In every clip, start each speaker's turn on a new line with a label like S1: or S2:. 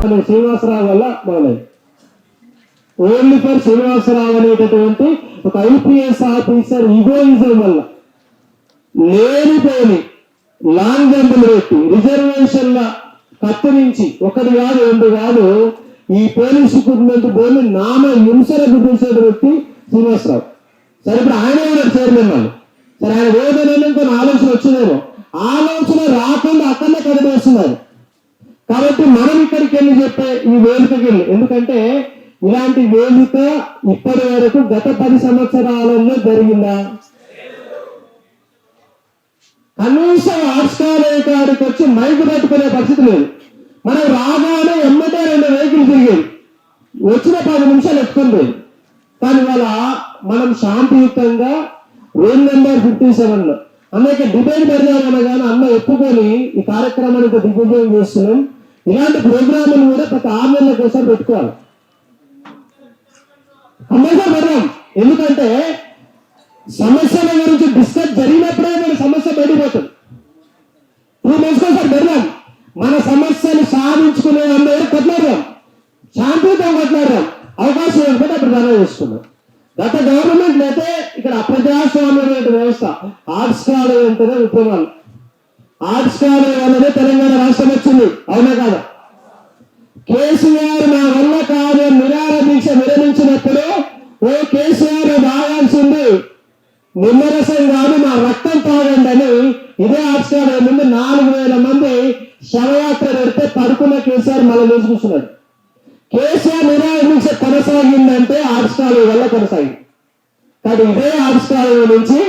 S1: అతను శ్రీనివాసరావు వల్ల మొదలైంది. ఓన్లీ ఫర్ శ్రీనివాసరావు అనేటటువంటి ఒక ఐపీఎస్ ఆఫీసర్ ఈగోయిజం వల్ల లేనిపోని లాంగ్ జంపులు పెట్టి రిజర్వేషన్ల కత్తిరించి ఒకటి కాదు రెండు కాదు ఈ పోలీసు రిక్రూట్మెంట్ బోర్డు నామ హింసల గురించిన వ్యక్తి శ్రీనివాసరావు. సరే ఇప్పుడు ఆయన ఉన్నారు చైర్మన్ వాళ్ళు. సరే ఆయన వేదన కొన్ని ఆలోచన వచ్చిందేమో, ఆలోచన రాకుండా అక్కడనే కదిలేస్తున్నారు. కాబట్టి మనం ఇక్కడికి వెళ్ళి చెప్పే ఈ వేదికకి వెళ్ళి, ఎందుకంటే ఇలాంటి వేదిక ఇప్పటి వరకు గత 10 సంవత్సరాలలో జరిగిందా? కనీసం ఆర్ట్స్ కాలేజ్ కాడికి వచ్చి మైకు పట్టుకునే పరిస్థితి లేదు. మనం రాగానే ఎమ్మటే 2 వెహికల్ తిరిగేది, వచ్చిన 10 నిమిషాలు ఎత్తుకుంది. కానీ ఇవాళ మనం శాంతియుతంగా రూమ్ నెంబర్ 57 అనేక డిబేట్ పెడదామనగానే అన్న ఎత్తుకొని ఈ కార్యక్రమానికి దిగ్విజయం చేస్తున్నాం. ఇలాంటి ప్రోగ్రాములు కూడా ప్రతి 6 నెలల కోసం పెట్టుకోవాలి, కంపల్సరీ పెడదాం. ఎందుకంటే సమస్యల గురించి డిస్కస్ జరిగినప్పుడే మన సమస్య బయటపోతుంది. 2 months కోసం పెడదాం. మన సమస్యలు సాధించుకునే అందరూ కొట్లాడదాం, శాంతియుతంగా కొట్లాడదాం. అవకాశం ఏంటంటే అప్పుడు ధర్నా చేసుకున్నాం. గత గవర్నమెంట్ అయితే ఇక్కడ అప్రజాస్వామ్యమైన వ్యవస్థ. ఆర్ట్స్ కాలేజ్ అంటేనే ఉద్యమాలు, ఆర్ట్స్ కాలేజ్ వల్లనే తెలంగాణ రాష్ట్రం వచ్చింది, అవునా కాదా? కేసీఆర్ నా వల్ల కాదు నిరాహార దీక్ష విరమించినప్పుడు ఓ కేసీఆర్ తాగాల్సింది నిమ్మరసం కాదు మా రక్తం తాగండి అని ఇదే ఆర్ట్స్ కాలేజ్ ముందు 4000 మంది శవయాత్ర పెడితే పడుకున్న కేసీఆర్ మళ్ళీ నిలుచుకున్నాడు. కేసీఆర్ నిరాహార దీక్ష కొనసాగిందంటే ఆర్ట్స్ కాలేజ్ వల్ల కొనసాగింది. కానీ ఇదే ఆర్ట్స్ కాలేజ్ నుంచి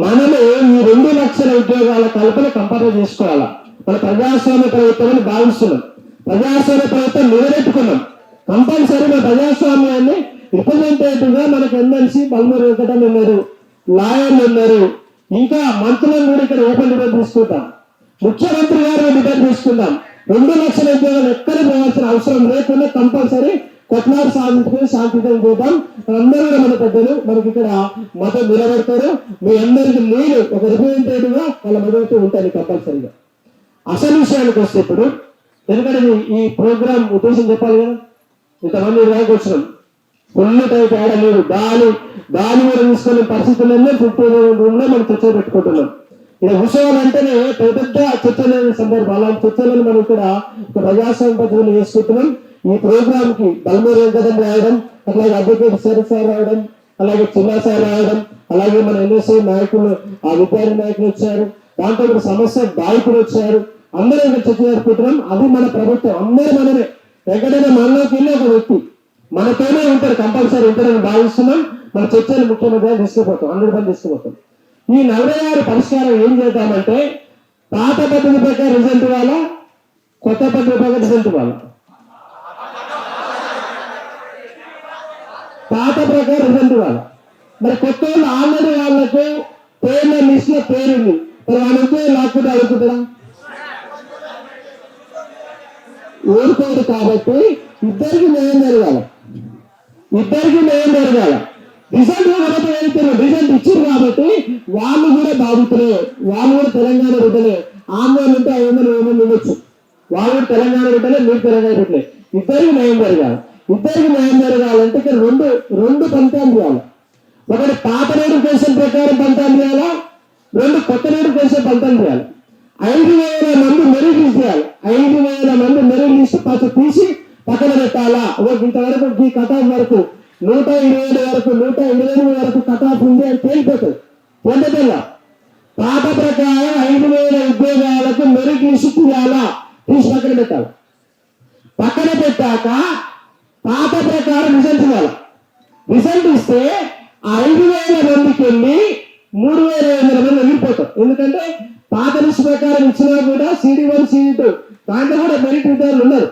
S1: మనము ఈ 2 లక్షల ఉద్యోగాల కల్పన కంపేర్ చేసుకోవాలా. మన ప్రజాస్వామ్య ప్రభుత్వం అని భావిస్తున్నాం, ప్రజాస్వామ్య ప్రభుత్వం నిలబెట్టుకున్నాం. కంపల్సరీ మన ప్రజాస్వామ్యాన్ని రిప్రజెంటేటివ్ గా మనకు ఎమ్మెల్సీ బల్మూరి వెంకటన్ ఉన్నారు, లాయర్లు ఉన్నారు, ఇంకా మంత్రులను కూడా ఇక్కడ ఓపెన్ డిబేట్ తీసుకుంటాం, ముఖ్యమంత్రి గారు డిబేట్ తీసుకుందాం. 2 లక్షల ఉద్యోగాలు ఎక్కడ పోవాల్సిన అవసరం లేకుండా కంపల్సరీ కొట్లాడు సాధించుకుని శాంతియుతంగా పోతాం. అందరూ కూడా మన పెద్దలు మనకి ఇక్కడ మతం నిలబెడతారు. మీ అందరికి నేను ఒక రిప్రజెంటేటివ్ గా వాళ్ళ మద్దతు ఉంటాను కంపల్సరీగా. అసలు విషయానికి వస్తే ఇప్పుడు, ఎందుకంటే ఈ ప్రోగ్రామ్ ఉద్దేశం చెప్పాలి కదా, ఇంతమంది ఇలాగ వచ్చినాం, ఫుల్ టైప్ ఆడలేదు, గాలి కూడా తీసుకునే పరిస్థితుల్లో 50 రూమ్లో మనం చర్చ పెట్టుకుంటున్నాం. ఇలా కూర్చోవాలంటేనే పెద్ద చర్చలు సందర్భం, అలాంటి చర్చలను మనం ఇక్కడ ప్రజాస్వామ్య పద్ధతులు చేసుకుంటున్నాం. ఈ ప్రోగ్రామ్ కి బల్మూరి వెంకటన్ రాయడం, అట్లాగే అడ్వకేట్ సార్ రావడం, అలాగే చిన్నా సార్ రావడం, అలాగే మన ఎన్ఎస్ఐ నాయకులు ఆ విద్యార్థి నాయకులు వచ్చారు, దాంట్లో కూడా సమస్య బాధితులు వచ్చారు. అందరూ ఇక్కడ చర్చ జరుపుకుంటున్నాం. అది మన ప్రభుత్వం, అందరూ మనమే. ఎక్కడైనా మనలోకి వెళ్ళి ఒక వ్యక్తి మనతోనే ఉంటారు, కంపల్సరీ ఉంటారని భావిస్తున్నాం. మన చర్చలు ముఖ్యమంత్రి తీసుకుపోతాం, 100% తీసుకుపోతాం. ఈ 46 పరిష్కారం ఏం చేద్దామంటే, పాత పద్ధతి ప్రకారం రిజల్ట్ ఇవ్వాలా, కొత్త పద్ధతి ప్రకారం రిజల్ట్ ఇవ్వాలా? పాత ప్రకారం రిజల్ట్ ఇవ్వాలి. మరి కొత్త వాళ్ళు ఆల్రెడీ వాళ్ళకు పేర్ల లిస్ట్ లో పేరుంది, మరి వాళ్ళకి లాక్కుంటే అడుగుతుందా? ఊరుకోరు. కాబట్టి ఇద్దరికి న్యాయం జరగాల, రిజల్ట్ కాబట్టి వెళ్తున్నారు, రిజల్ట్ ఇచ్చారు కాబట్టి వాళ్ళు కూడా బాధితులే, వాళ్ళు కూడా తెలంగాణ బిడ్డలే. ఆందోళన ఉంటే 500 ఉండొచ్చు, వాళ్ళు కూడా తెలంగాణ బిడ్డలే, మీరు తెలంగాణ బిడ్డలే. ఇద్దరికి న్యాయం జరగాలంటే ఇక్కడ రెండు పంతాలు చేయాలి. ఒకటి పాత నోటిఫికేషన్ ప్రకారం పంతాలు చేయాలా, 2 కొత్త నోటిఫికేషన్ పంతాలు చేయాలి. 5,000 మంది మెరిట్ లిస్ట్ చేయాలి. 5,000 మంది మెరిట్ లిస్ట్ తీసి పక్కన పెట్టాలా. ఇంతవరకు ఈ కటాఫ్ వరకు 127 వరకు 128 వరకు కటాఫ్ ఉంది అని తేలిపోతుంది. పొందటల్లా పాత ప్రకారం 5,000 ఉద్యోగాలకు మెరిట్ లిస్ట్ తీయాలా, తీసి పక్కన పెట్టాలి. పక్కన పెట్టాక పాత ప్రకారం రిజల్ట్ ఇవ్వాలి. రిజల్ట్ ఇస్తే 5,000 మందికి వెళ్ళి 3,500 మంది ఎగిరిపోతారు. ఎందుకంటే పాత లిస్ట్ ప్రకారం ఇచ్చినా కూడా CD1 CD2 దాంట్లో కూడా మెరిట్ విద్యార్థులు ఉన్నారు.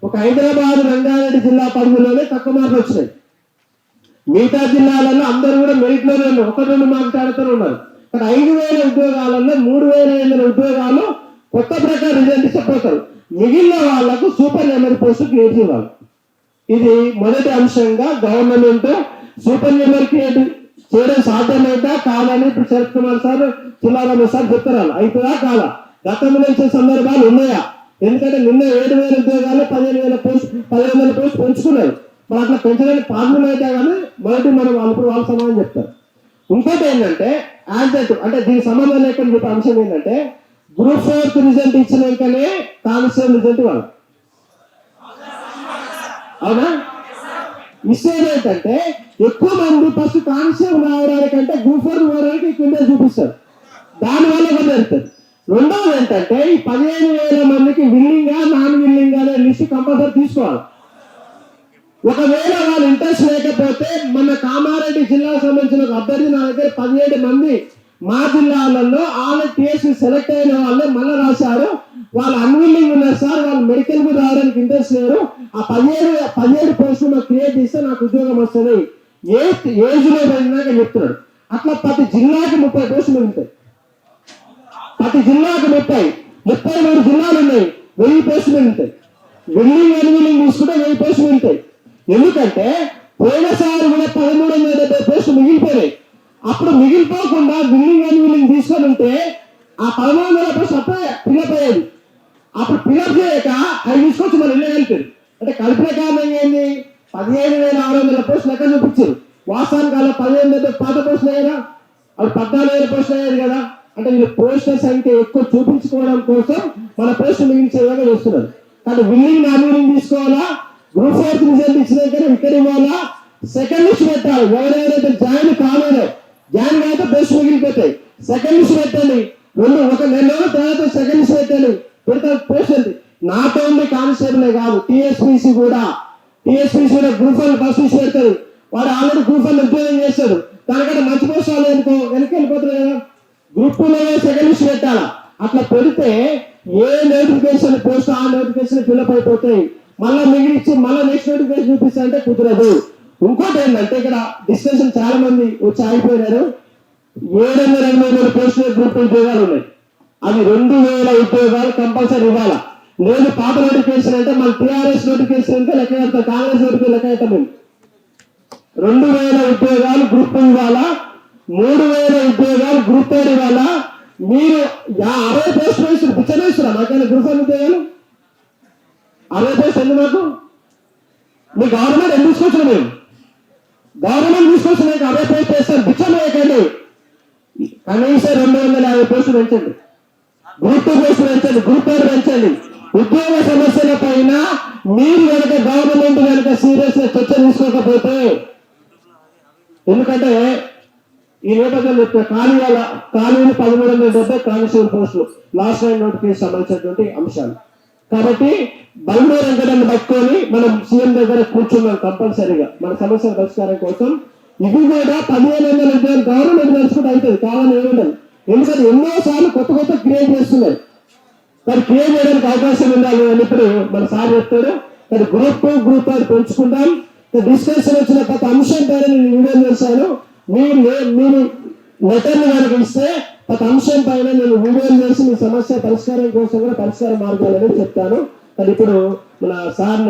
S1: ఒక హైదరాబాద్ రంగారెడ్డి జిల్లా పరిధిలోనే తక్కువ మార్కులు వచ్చినాయి. మిగతా జిల్లాలలో అందరూ కూడా మెరిట్ లోనే ఉన్నారు, 1-2 మార్కులు ఆడుతూనే ఉన్నారు. కానీ 5,000 ఉద్యోగాలలో 3,500 ఉద్యోగాలు కొత్త ప్రకారం రిజల్ట్ ఇస్తే పోతారు. మిగిలిన వాళ్లకు సూపర్ నెంబర్ పోస్ట్ క్రియేట్ చేయాలి. ఇది మొదటి అంశంగా గవర్నమెంట్ సూపర్ నెంబర్ క్రియేట్ చేయడం సాధ్యమైందా కాదని ఇప్పుడు శరత్ కుమార్ సార్, చిల్లారామ సార్ చెప్తారు. అవుతుందా కాదా? గతంలో ఇచ్చే సందర్భాలు ఉన్నాయా? ఎందుకంటే నిన్న 7,000 ఉద్యోగాలు 15,000 పోస్ట్ 15,000 పోస్ట్ పెంచుకున్నారు. మరి అట్లా పెంచడానికి ప్రాబ్లం అయితే కానీ మొదటి మనం వాళ్ళ సమాధానం చెప్తారు. ఇంకోటి ఏంటంటే అంటే దీనికి సంబంధం లేకుండా చెప్పే అంశం ఏంటంటే గ్రూప్ 4 రిజల్ట్ ఇచ్చినాకనే కానిస్టేబుల్ రిజల్ట్ వాళ్ళు అవునా విషయం ఏంటంటే ఎక్కువ మంది ఫస్ట్ కానిస్టేబుల్ రావడానికంటే గ్రూప్ 4 పోవడానికి కింద చూపిస్తారు. దానివల్ల కూడా జరుగుతుంది. రెండవది ఏంటంటే ఈ 15,000 మందికి విల్లింగ్ గా నాన్ విల్లింగ్ గా అనే లిస్ట్ కంపల్సరీ తీసుకోవాలి. ఒకవేళ వాళ్ళు ఇంట్రెస్ట్ లేకపోతే మన కామారెడ్డి జిల్లాకు సంబంధించిన ఒక అభ్యర్థి నా దగ్గర 17 మంది మా జిల్లాలలో ఆల్రెడీ టీఎస్పీ సెలెక్ట్ అయిన వాళ్ళే మళ్ళీ రాశారు. వాళ్ళు అన్విల్లింగ్ ఉన్నారు సార్, వాళ్ళు మెడికల్ కూడా రావడానికి ఇంట్రెస్ట్ లేరు. ఆ 17 పోస్టులు నాకు క్రియేట్ చేస్తే నాకు ఉద్యోగం వస్తుంది ఏజ్ లో పోయినాక చెప్తున్నాడు. అట్లా ప్రతి జిల్లాకి 30 పోస్టులు ఉంటాయి. ప్రతి జిల్లాకి 33 జిల్లాలు ఉన్నాయి, 1000 పోస్టులు ఉంటాయి. విల్లింగ్ అన్విల్లింగ్ తీసుకుంటే 1000 పోస్టులు ఉంటాయి. ఎందుకంటే పోయినసారి కూడా 1370 పోస్టులు మిగిలిపోయాయి. అప్పుడు మిగిలిపోకుండా విల్లింగ్ అన్విల్లింగ్ తీసుకొని ఉంటే ఆ 1300 పోస్టులు అప్పుడే ఫిల్అప్ అయ్యేది. అప్పుడు ఫిల్అప్ చేయక అవి తీసుకొచ్చి మన ఇల్లు కలిపారు. అంటే కలిపిన కారణం ఏంది? 15,600 పోస్టులు ఎక్కడ చూపించారు. వాస్తవానికి అలా 15,000 పాత పోస్టులు అయ్యారా, అవి 14,000 పోస్టులు అయ్యారు కదా. అంటే వీళ్ళు పోస్టుల సంఖ్య ఎక్కువ చూపించుకోవడం కోసం మన పోస్టులు మిగిలించే విధంగా చేస్తున్నారు. కానీ విల్లింగ్ నాన్ విల్లింగ్ తీసుకోవాలా, గ్రూప్ 4 రిజల్ట్ ఇచ్చినాక ఇక్కడ ఇవ్వాలా, సెకండ్ లిస్ట్ పెట్టాలి. ఎవరెవరైతే జాయిన్ కాలేదో జాయిన్ అయితే పోస్ట్ మిగిలిపోతాయి. సెకండ్ లిస్ట్ పెట్టండి. ఒక నెల రోజుల తర్వాత సెకండ్ లిస్ట్ పెట్టండి. పెడతా పోస్ట్ అండి. నాట్ ఓన్లీ కానిస్టేబులే కాదు, టీఎస్పీసీ కూడా గ్రూప్ 1 ఫస్ట్ లిస్ట్ పెడతారు. వాడు ఆల్రెడీ గ్రూప్ 1 ఉద్యోగం చేస్తాడు. దానికంటే మంచి పోస్ట్ వాళ్ళు వెనక్కి వెళ్ళిపోతారు కదా. గ్రూప్ 2 సెకండ్ లిస్ట్ పెట్టాలా. అట్లా పెడితే ఏ నోటిఫికేషన్ పోస్ట్ ఆ నోటిఫికేషన్ ఫిల్అప్ అయిపోతాయి. మళ్ళీ మిగిలిచ్చి మళ్ళీ నెక్స్ట్ నోటిఫికేషన్ చూపిస్తా అంటే కుదరదు. ఇంకోటి ఏంటంటే ఇక్కడ డిస్కషన్ చాలా మంది వచ్చి ఆగిపోయినారు. 783 పోస్టులు గ్రూప్ ఉద్యోగాలు ఉన్నాయి. అవి 2,000 ఉద్యోగాలు కంపల్సరీ ఇవ్వాలా. లేదు పాత నోటిఫికేషన్ అంటే మన టీఆర్ఎస్ నోటిఫికేషన్ అంటే లెక్క కడతాం, కాంగ్రెస్ నోటిఫికేషన్ లెక్క కడతాం. మేము 2,000 ఉద్యోగాలు గ్రూప్ ఇవ్వాలా, 3,000 ఉద్యోగాలు గ్రూప్ 3 ఇవ్వాలా. మీరు 60 పోస్టులు వేస్తారు, పిచ్చనేస్తారా మాకైనా గ్రూప్ 1 ఉద్యోగాలు 60 పోస్టులు ఎందుకు మాకు? మీ గవర్నమెంట్ ఎందుకు తీసుకొచ్చిన? మేము గవర్నమెంట్ తీసుకొచ్చినాక 60 పోస్టులు వేస్తారు, పిచ్చం వేయకండి. కనీసం 250 పోస్టులు పెంచండి, గ్రూప్ 2 పోస్టులు పెంచండి, గ్రూప్ 3 పెంచండి. ఉద్యోగ సమస్యల పైన మీరు కనుక గవర్నమెంట్ కనుక సీరియస్ గా చర్చ తీసుకోకపోతే, ఎందుకంటే ఈ నేపథ్యంలో చెప్తే ఖాళీలు 1370 కానిస్టేబుల్ పోస్టులు లాస్ట్ టైం నోటిఫికేషన్ సంబంధించినటువంటి అంశాలు. కాబట్టి బలమూరు వెంకటని పట్టుకొని మనం సీఎం దగ్గర కూర్చున్నాం కంపల్సరీగా మన సమస్యల పరిష్కారం కోసం. ఇవి కూడా 15,000 ఉద్యోగాలు గవర్నమెంట్ నడుచుకుంటే అవుతుంది, కావాలని ఏముండదు. ఎందుకంటే ఎన్నోసార్లు కొత్త క్రియేట్ చేస్తున్నారు. మరి క్రియేట్ చేయడానికి అవకాశం ఉండాలి అని ఇప్పుడు మన సార్ చెప్తాడు. మరి గ్రూప్ 2 గ్రూప్ 3 పెంచుకుంటాం. డిస్కషన్ వచ్చిన ప్రతి అంశం పైన నేను వీడియో చేశాను. మీరు లెటర్లు కనుక ఇస్తే ప్రతి అంశం పైన నేను వీడియోలు చేసి మీ సమస్య పరిష్కారం కోసం కూడా పరిష్కార మార్గాలు అనేది చెప్తాను. మరి ఇప్పుడు మన సార్